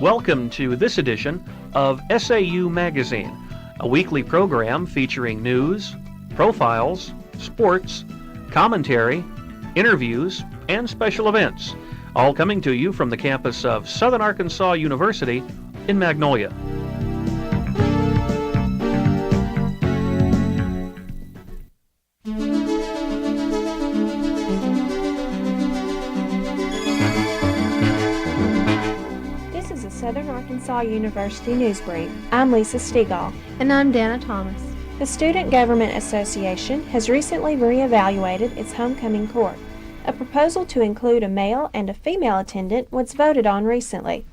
welcome to this edition of SAU Magazine, a weekly program featuring news, profiles, sports, commentary, interviews, and special events, all coming to you from the campus of Southern Arkansas University in Magnolia. Southern Arkansas University News Brief. I'm Lisa Stegall. And I'm Dana Thomas. The Student Government Association has recently reevaluated its homecoming court. A proposal to include a male and a female attendant was voted on recently.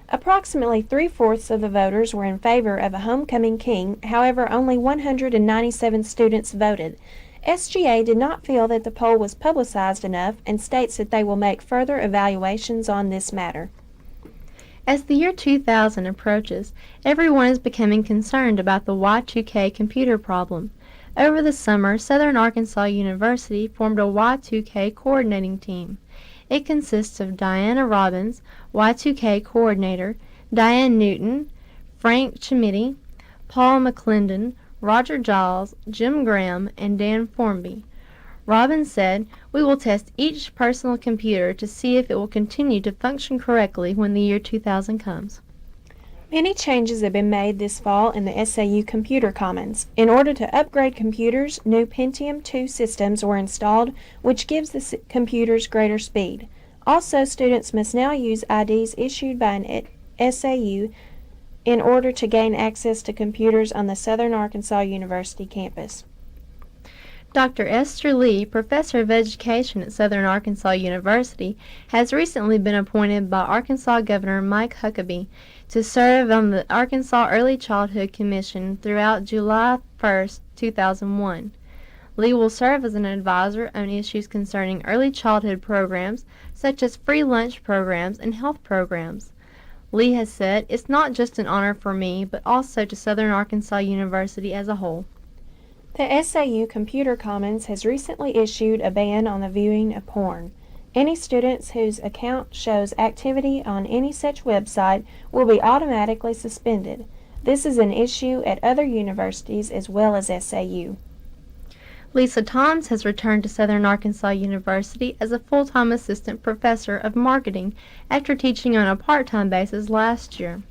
Approximately 3/4 of the voters were in favor of a homecoming king, however, only 197 students voted. SGA did not feel that the poll was publicized enough and states that they will make further evaluations on this matter. As the year 2000 approaches, everyone is becoming concerned about the Y2K computer problem. Over the summer, Southern Arkansas University formed a Y2K coordinating team. It consists of Diana Robbins, Y2K coordinator, Diane Newton, Frank Chimity, Paul McLelland, Roger Giles, Jim Graham, and Dan Formby. Robbins said, "We will test each personal computer to see if it will continue to function correctly when the year 2000 comes." Many changes have been made this fall in the SAU Computer Commons. In order to upgrade computers, new Pentium 2 systems were installed, which gives the computers greater speed. Also, students must now use IDs issued by an SAU in order to gain access to computers on the Southern Arkansas University campus. Dr. Esther Lee, Professor of Education at Southern Arkansas University, has recently been appointed by Arkansas Governor Mike Huckabee to serve on the Arkansas Early Childhood Commission throughout July 1, 2001. Lee will serve as an advisor on issues concerning early childhood programs, such as free lunch programs and health programs. Lee has said, "It's not just an honor for me, but also to Southern Arkansas University as a whole." The SAU Computer Commons has recently issued a ban on the viewing of porn. Any students whose account shows activity on any such website will be automatically suspended. This is an issue at other universities as well as SAU. Lisa Toms has returned to Southern Arkansas University as a full-time assistant professor of marketing after teaching on a part-time basis last year.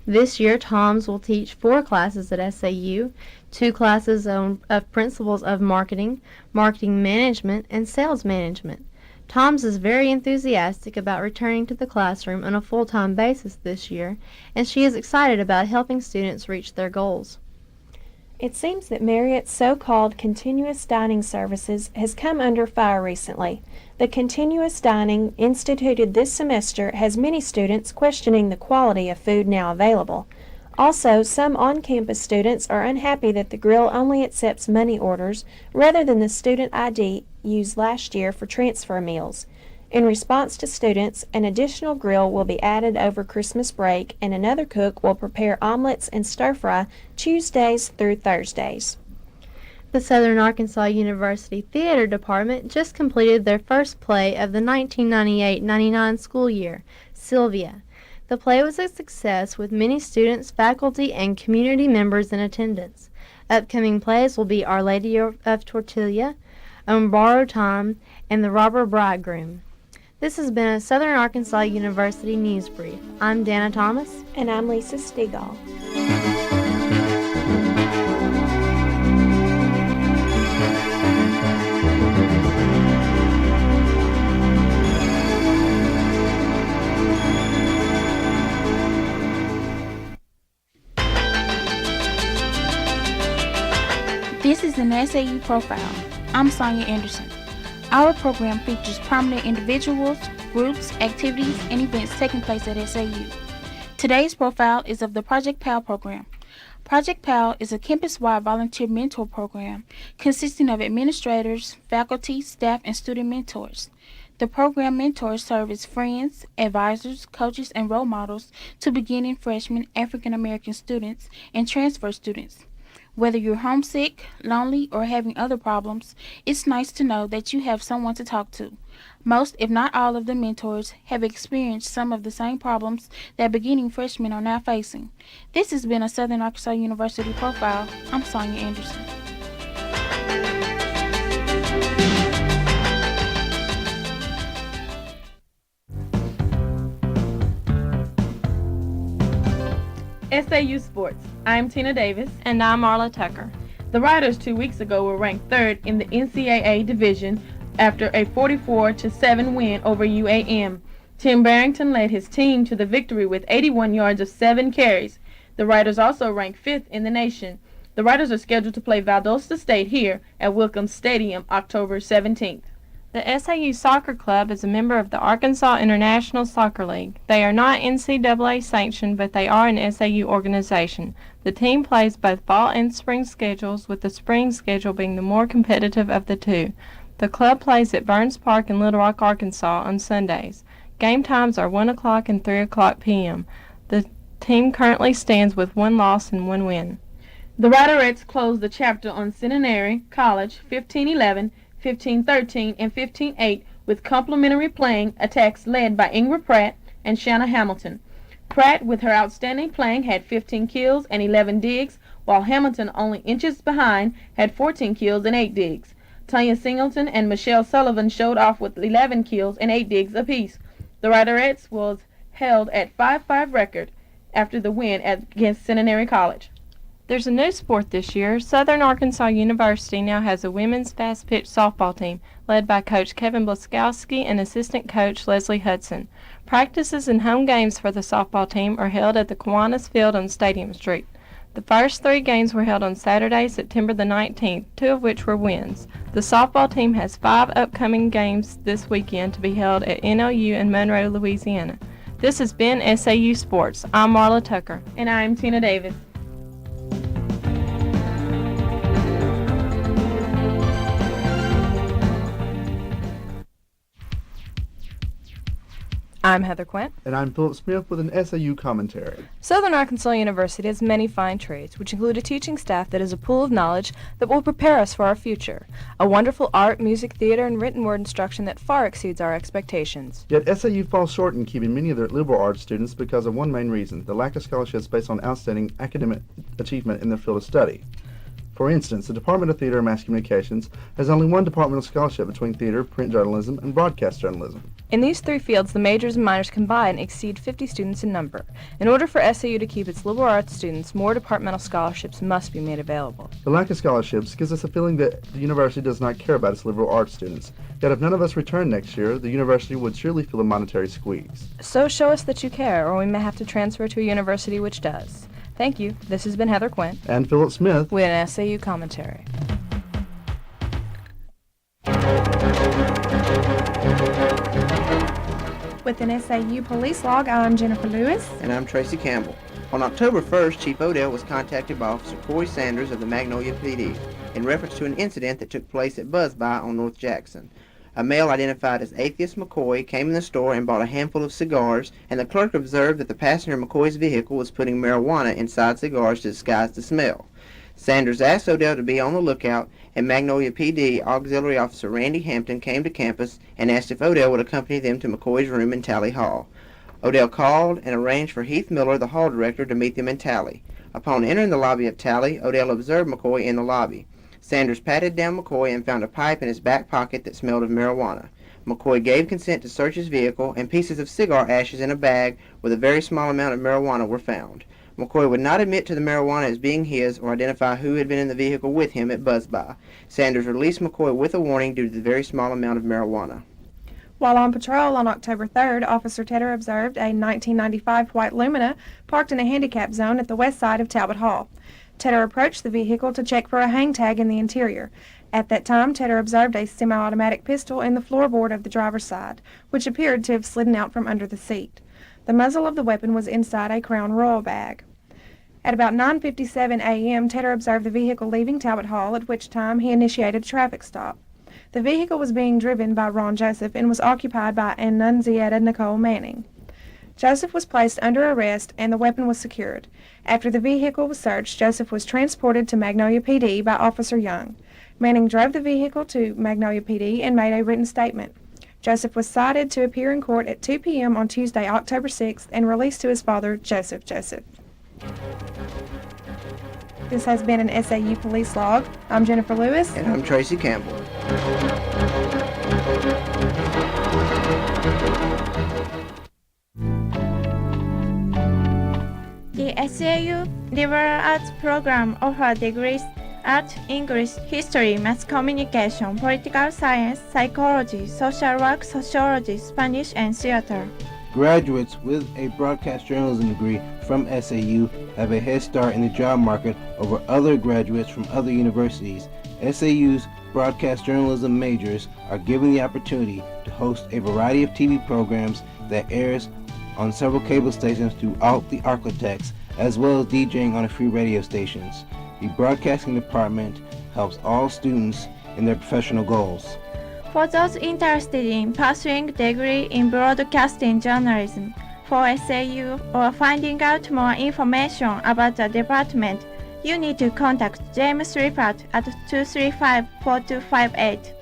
This year, Toms will teach 4 classes at SAU, 2 classes of Principles of Marketing, Marketing Management, and Sales Management. Toms is very enthusiastic about returning to the classroom on a full-time basis this year, and she is excited about helping students reach their goals. It seems that Marriott's so-called continuous dining services has come under fire recently. The continuous dining instituted this semester has many students questioning the quality of food now available. Also, some on-campus students are unhappy that the grill only accepts money orders rather than the student ID used last year for transfer meals. In response to students, an additional grill will be added over Christmas break, and another cook will prepare omelets and stir-fry Tuesdays through Thursdays. The Southern Arkansas University Theater Department just completed their first play of the 1998-99 school year, Sylvia. The play was a success with many students, faculty, and community members in attendance. Upcoming plays will be Our Lady of Tortilla, On Borrowed Time, and The Robber Bridegroom. This has been a Southern Arkansas University News Brief. I'm Dana Thomas. And I'm Lisa Stegall. This is an SAU Profile. I'm Sonia Anderson. Our program features prominent individuals, groups, activities, and events taking place at SAU. Today's profile is of the Project PAL program. Project PAL is a campus-wide volunteer mentor program consisting of administrators, faculty, staff, and student mentors. The program mentors serve as friends, advisors, coaches, and role models to beginning freshman African American students and transfer students. Whether you're homesick, lonely, or having other problems, it's nice to know that you have someone to talk to. Most, if not all, of the mentors have experienced some of the same problems that beginning freshmen are now facing. This has been a Southern Arkansas University Profile. I'm Sonia Anderson. SAU Sports. I'm Tina Davis. And I'm Marla Tucker. The Riders 2 weeks ago were ranked third in the NCAA division after a 44-7 win over UAM. Tim Barrington led his team to the victory with 81 yards of 7 carries. The Riders also ranked 5th in the nation. The Riders are scheduled to play Valdosta State here at Wilkins Stadium October 17th. The SAU Soccer Club is a member of the Arkansas International Soccer League. They are not NCAA sanctioned, but they are an SAU organization. The team plays both fall and spring schedules, with the spring schedule being the more competitive of the two. The club plays at Burns Park in Little Rock, Arkansas on Sundays. Game times are 1 o'clock and 3 o'clock p.m. The team currently stands with 1 loss and 1 win. The Riderettes closed the chapter on Centenary College 15-11, 15-13, and 15-8 with complimentary playing attacks led by Ingrid Pratt and Shanna Hamilton. Pratt, with her outstanding playing, had 15 kills and 11 digs, while Hamilton, only inches behind, had 14 kills and 8 digs. Tanya Singleton and Michelle Sullivan showed off with 11 kills and 8 digs apiece. The Riderettes was held at 5-5 record after the win against Centenary College. There's a new sport this year. Southern Arkansas University now has a women's fast-pitch softball team led by Coach Kevin Blaskowski and assistant coach Leslie Hudson. Practices and home games for the softball team are held at the Kiwanis Field on Stadium Street. The first 3 games were held on Saturday, September the 19th, 2 of which were wins. The softball team has 5 upcoming games this weekend to be held at NLU in Monroe, Louisiana. This has been SAU Sports. I'm Marla Tucker. And I'm Tina Davis. I'm Heather Quent. And I'm Philip Smith with an SAU commentary. Southern Arkansas University has many fine trades, which include a teaching staff that is a pool of knowledge that will prepare us for our future, a wonderful art, music, theater, and written word instruction that far exceeds our expectations. Yet SAU falls short in keeping many of their liberal arts students because of one main reason, the lack of scholarships based on outstanding academic achievement in their field of study. For instance, the Department of Theater and Mass Communications has only one departmental scholarship between theater, print journalism, and broadcast journalism. In these 3 fields, the majors and minors combined exceed 50 students in number. In order for SAU to keep its liberal arts students, more departmental scholarships must be made available. The lack of scholarships gives us a feeling that the university does not care about its liberal arts students. Yet if none of us return next year, the university would surely feel a monetary squeeze. So show us that you care, or we may have to transfer to a university which does. Thank you. This has been Heather Quent And Philip Smith with an SAU commentary. With an SAU police log, I'm Jennifer Lewis. And I'm Tracy Campbell. On October 1st, Chief Odell was contacted by Officer Corey Sanders of the Magnolia PD in reference to an incident that took place at Buzzby on North Jackson. A male identified as Atheist McCoy came in the store and bought a handful of cigars, and the clerk observed that the passenger in McCoy's vehicle was putting marijuana inside cigars to disguise the smell. Sanders asked Odell to be on the lookout, and Magnolia PD Auxiliary Officer Randy Hampton came to campus and asked if Odell would accompany them to McCoy's room in Tally Hall. Odell called and arranged for Heath Miller, the hall director, to meet them in Tally. Upon entering the lobby of Tally, Odell observed McCoy in the lobby. Sanders patted down McCoy and found a pipe in his back pocket that smelled of marijuana. McCoy gave consent to search his vehicle, and pieces of cigar ashes in a bag with a very small amount of marijuana were found. McCoy would not admit to the marijuana as being his or identify who had been in the vehicle with him at Buzzby. Sanders released McCoy with a warning due to the very small amount of marijuana. While on patrol on October 3rd, Officer Tedder observed a 1995 white Lumina parked in a handicap zone at the west side of Talbot Hall. Tedder approached the vehicle to check for a hang tag in the interior. At that time, Tedder observed a semi-automatic pistol in the floorboard of the driver's side, which appeared to have slidden out from under the seat. The muzzle of the weapon was inside a Crown Royal bag. At about 9:57 a.m., Tedder observed the vehicle leaving Talbot Hall, at which time he initiated a traffic stop. The vehicle was being driven by Ron Joseph and was occupied by Annunziata Nicole Manning. Joseph was placed under arrest and the weapon was secured. After the vehicle was searched, Joseph was transported to Magnolia PD by Officer Young. Manning drove the vehicle to Magnolia PD and made a written statement. Joseph was cited to appear in court at 2 p.m. on Tuesday, October 6th, and released to his father, Joseph. This has been an SAU Police Log. I'm Jennifer Lewis. And I'm Tracy Campbell. The SAU Liberal Arts Program offers degrees Art, English, History, Mass Communication, Political Science, Psychology, Social Work, Sociology, Spanish, and Theater. Graduates with a broadcast journalism degree from SAU have a head start in the job market over other graduates from other universities. SAU's broadcast journalism majors are given the opportunity to host a variety of TV programs that airs on several cable stations throughout the Arklatex, as well as DJing on a few radio stations. The broadcasting department helps all students in their professional goals. For those interested in pursuing a degree in broadcasting journalism for SAU or finding out more information about the department, you need to contact James Rippert at 235-4258.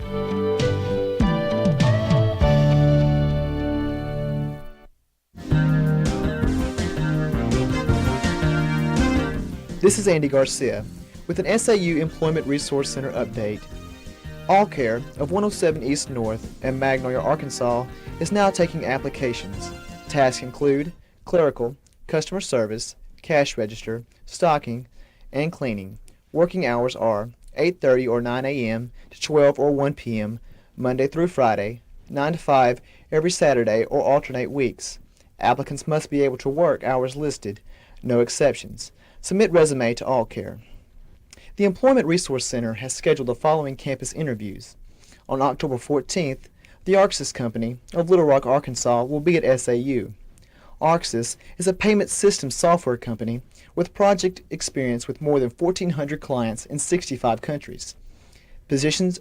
This is Andy Garcia with an SAU Employment Resource Center update. All Care of 107 East North and Magnolia, Arkansas is now taking applications. Tasks include clerical, customer service, cash register, stocking, and cleaning. Working hours are 8:30 or 9 a.m. to 12 or 1 p.m. Monday through Friday, 9 to 5 every Saturday or alternate weeks. Applicants must be able to work hours listed, no exceptions. Submit resume to All Care. The Employment Resource Center has scheduled the following campus interviews. On October 14th, the Arxis Company of Little Rock, Arkansas will be at SAU. Arxis is a payment system software company with project experience with more than 1,400 clients in 65 countries. Positions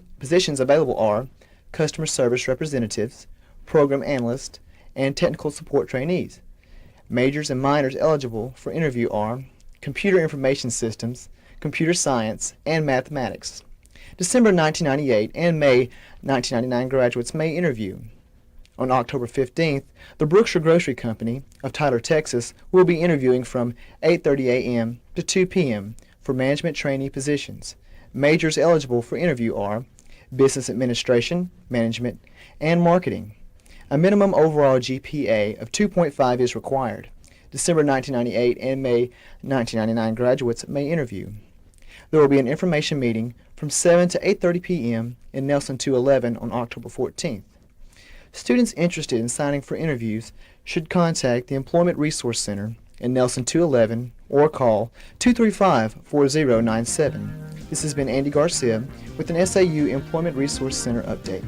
available are customer service representatives, program analysts, and technical support trainees. Majors and minors eligible for interview are Computer Information Systems, Computer Science, and Mathematics. December 1998 and May 1999 graduates may interview. On October 15th, the Brookshire Grocery Company of Tyler, Texas will be interviewing from 8:30 a.m. to 2 p.m. for management trainee positions. Majors eligible for interview are Business Administration, Management, and Marketing. A minimum overall GPA of 2.5 is required. December 1998 and May 1999 graduates may interview. There will be an information meeting from 7 to 8:30 p.m. in Nelson 211 on October 14th. Students interested in signing for interviews should contact the Employment Resource Center in Nelson 211 or call 235-4097. This has been Andy Garcia with an SAU Employment Resource Center update.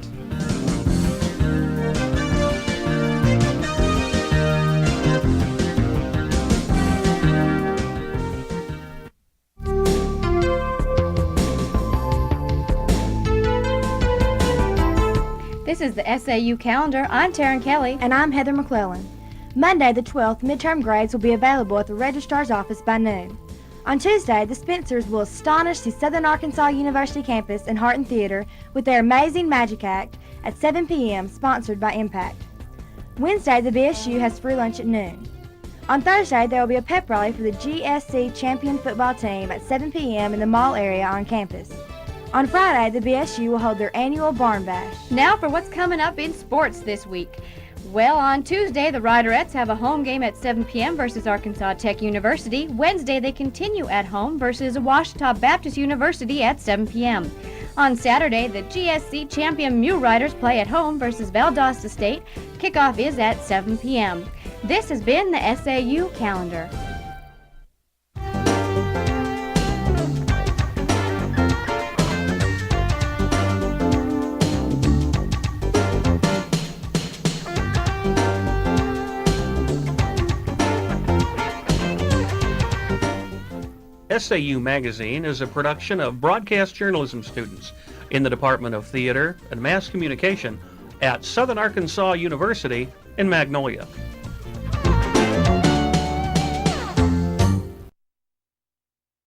This is the SAU calendar. I'm Taryn Kelly. And I'm Heather McLelland. Monday the 12th, midterm grades will be available at the registrar's office by noon. On Tuesday, the Spencers will astonish the Southern Arkansas University campus and Harton Theater with their amazing Magic Act at 7 p.m., sponsored by Impact. Wednesday, the BSU has free lunch at noon. On Thursday, there will be a pep rally for the GSC champion football team at 7 p.m. in the mall area on campus. On Friday, the BSU will hold their annual Barn Bash. Now for what's coming up in sports this week. Well, on Tuesday, the Riderettes have a home game at 7 p.m. versus Arkansas Tech University. Wednesday, they continue at home versus Ouachita Baptist University at 7 p.m. On Saturday, the GSC champion Mule Riders play at home versus Valdosta State. Kickoff is at 7 p.m. This has been the SAU calendar. SAU Magazine is a production of broadcast journalism students in the Department of Theater and Mass Communication at Southern Arkansas University in Magnolia.